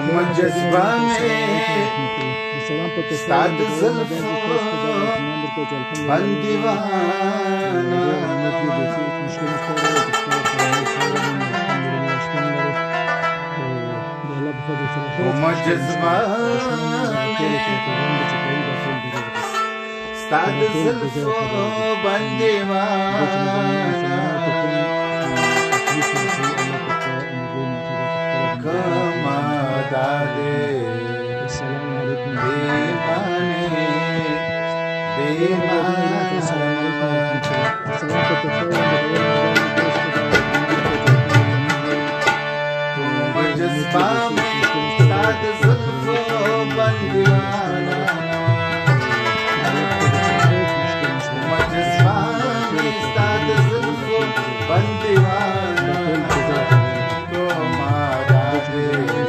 जज्बा में साद ज़ुल्फ़ों बंदीवाना जज्बा में साद ज़ुल्फ़ों बंदीवाना दादे जज्बा में साद ज़ुल्फ़ों बंदीवाना जज्बा में साद ज़ुल्फ़ों बंदीवाना तो मारा दे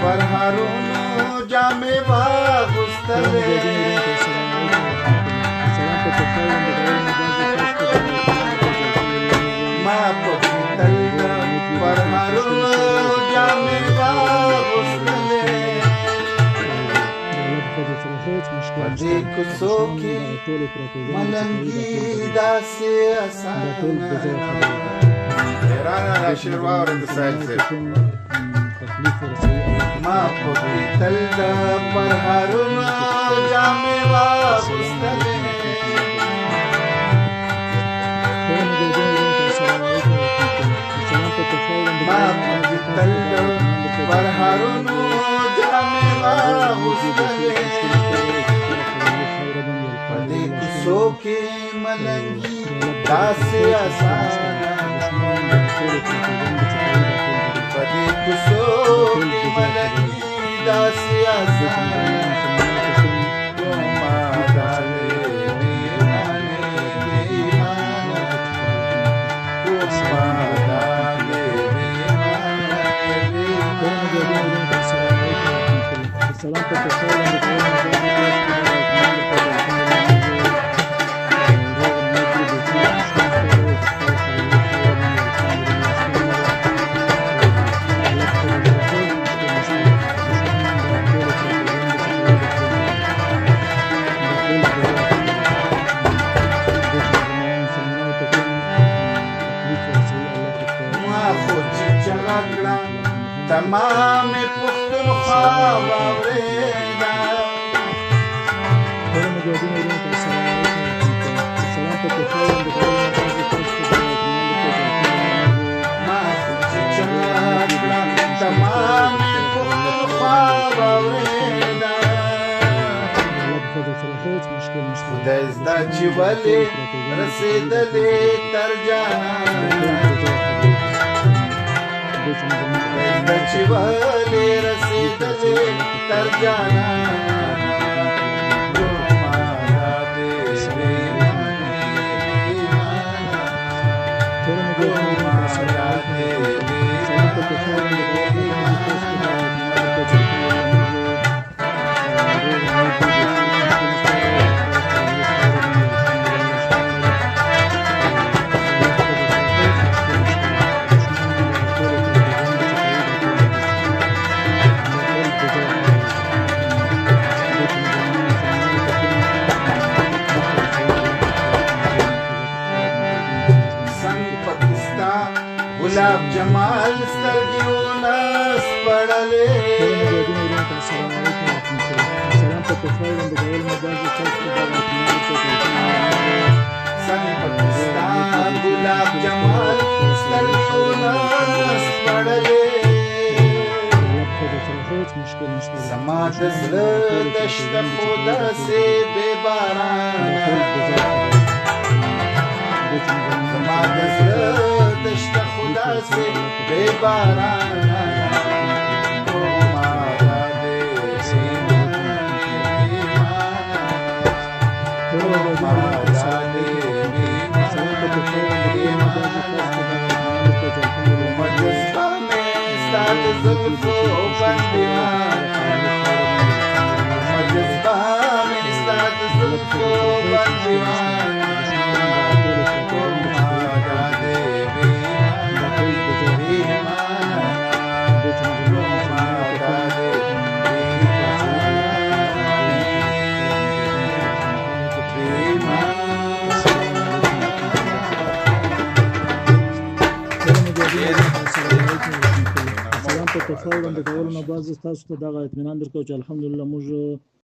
पर हारूनो जामे वागुस्तले माप पितल पर हारूनो जामे वागुस्तले पदे कुसो की मलंगी दासे आसाना Rana Shirwa or the side माप पितल पर हारूनो जामे वागुस्तले माप पितल पर हारूनो जामे वागुस्तले पदे कुसो के मलंगी दासे आसाना पदे कुसो की मलंगी दासे आसाना तो माता ले दीवाने दीवाना तो माता ले तमाम पुख्तनख्वा वावरेदा तमाम पुख्तनख्वा वावरेदा दज़दा चिवले रसेदले तरजाना चिवले रसीदले तरजाना तो मारा दे दीवाने दीवाना तो मारा दे गुलाब जमाल स्तरगियोनास पड़ले सन पाकिस्तान गुलाब जमाल स्तरगियोनास पड़ले زما د زړه دشته خو داسې بې بارانه زما د زړه دشته خو داسې بې بارانه ما دا دې زلفو بندیوان مجزبه من استاد زلفو بندیوان مادا دے بیمان مادا دے په تفاوض د کولو نه بعد تاسو ته دغه اطمینان درکوم چې الحمدلله موږ